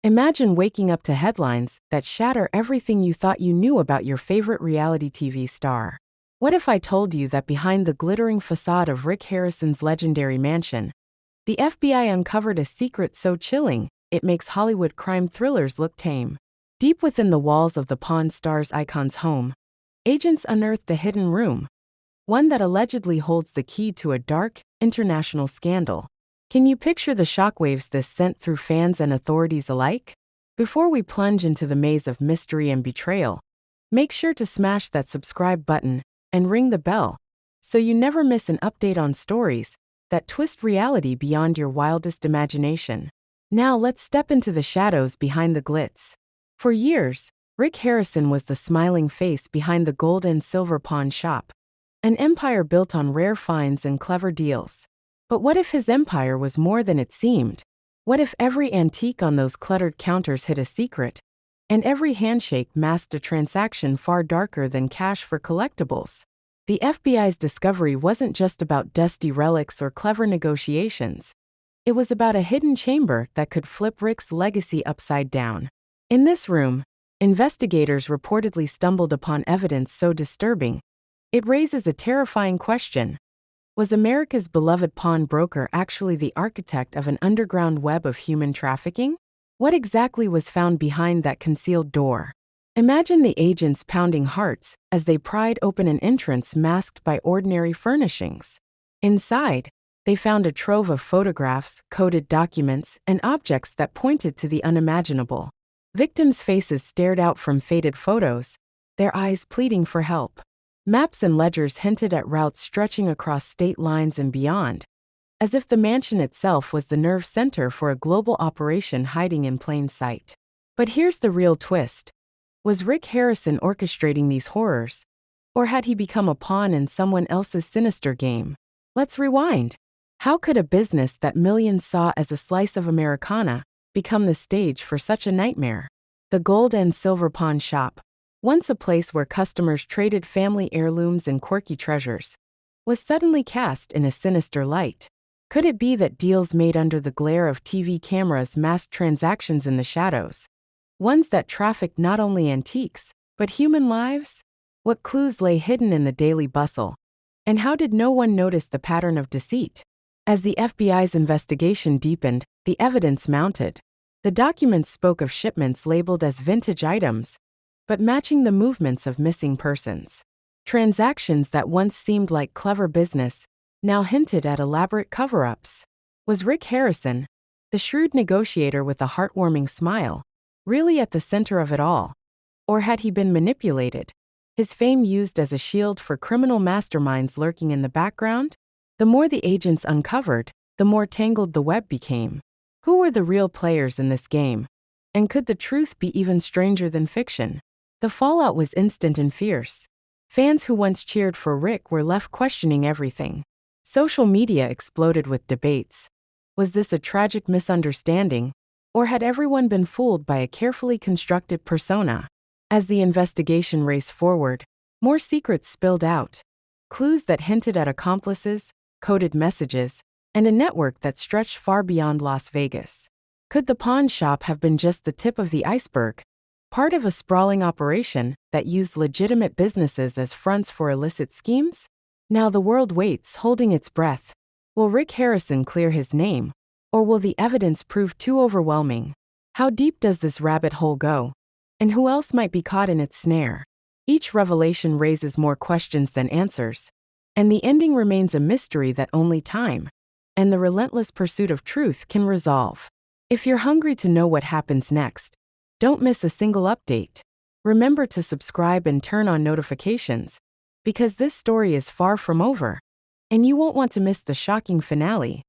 Imagine waking up to headlines that shatter everything you thought you knew about your favorite reality TV star. What if I told you that behind the glittering facade of Rick Harrison's legendary mansion, the FBI uncovered a secret so chilling, it makes Hollywood crime thrillers look tame? Deep within the walls of the Pawn Stars icon's home, agents unearthed a hidden room, one that allegedly holds the key to a dark, international scandal. Can you picture the shockwaves this sent through fans and authorities alike? Before we plunge into the maze of mystery and betrayal, make sure to smash that subscribe button and ring the bell so you never miss an update on stories that twist reality beyond your wildest imagination. Now let's step into the shadows behind the glitz. For years, Rick Harrison was the smiling face behind the gold and silver pawn shop, an empire built on rare finds and clever deals. But what if his empire was more than it seemed? What if every antique on those cluttered counters hid a secret, and every handshake masked a transaction far darker than cash for collectibles? The FBI's discovery wasn't just about dusty relics or clever negotiations. It was about a hidden chamber that could flip Rick's legacy upside down. In this room, investigators reportedly stumbled upon evidence so disturbing, it raises a terrifying question. Was America's beloved pawnbroker actually the architect of an underground web of human trafficking? What exactly was found behind that concealed door? Imagine the agents pounding hearts as they pried open an entrance masked by ordinary furnishings. Inside, they found a trove of photographs, coded documents, and objects that pointed to the unimaginable. Victims' faces stared out from faded photos, their eyes pleading for help. Maps and ledgers hinted at routes stretching across state lines and beyond, as if the mansion itself was the nerve center for a global operation hiding in plain sight. But here's the real twist. Was Rick Harrison orchestrating these horrors? Or had he become a pawn in someone else's sinister game? Let's rewind. How could a business that millions saw as a slice of Americana become the stage for such a nightmare? The gold and silver pawn shop, once a place where customers traded family heirlooms and quirky treasures, was suddenly cast in a sinister light. Could it be that deals made under the glare of TV cameras masked transactions in the shadows? Ones that trafficked not only antiques, but human lives? What clues lay hidden in the daily bustle? And how did no one notice the pattern of deceit? As the FBI's investigation deepened, the evidence mounted. The documents spoke of shipments labeled as vintage items, but matching the movements of missing persons. Transactions that once seemed like clever business now hinted at elaborate cover-ups. Was Rick Harrison, the shrewd negotiator with a heartwarming smile, really at the center of it all? Or had he been manipulated, his fame used as a shield for criminal masterminds lurking in the background? The more the agents uncovered, the more tangled the web became. Who were the real players in this game? And could the truth be even stranger than fiction? The fallout was instant and fierce. Fans who once cheered for Rick were left questioning everything. Social media exploded with debates. Was this a tragic misunderstanding, or had everyone been fooled by a carefully constructed persona? As the investigation raced forward, more secrets spilled out. Clues that hinted at accomplices, coded messages, and a network that stretched far beyond Las Vegas. Could the pawn shop have been just the tip of the iceberg? Part of a sprawling operation that used legitimate businesses as fronts for illicit schemes? Now the world waits, holding its breath. Will Rick Harrison clear his name, or will the evidence prove too overwhelming? How deep does this rabbit hole go? And who else might be caught in its snare? Each revelation raises more questions than answers, and the ending remains a mystery that only time and the relentless pursuit of truth can resolve. If you're hungry to know what happens next, don't miss a single update. Remember to subscribe and turn on notifications, because this story is far from over, and you won't want to miss the shocking finale.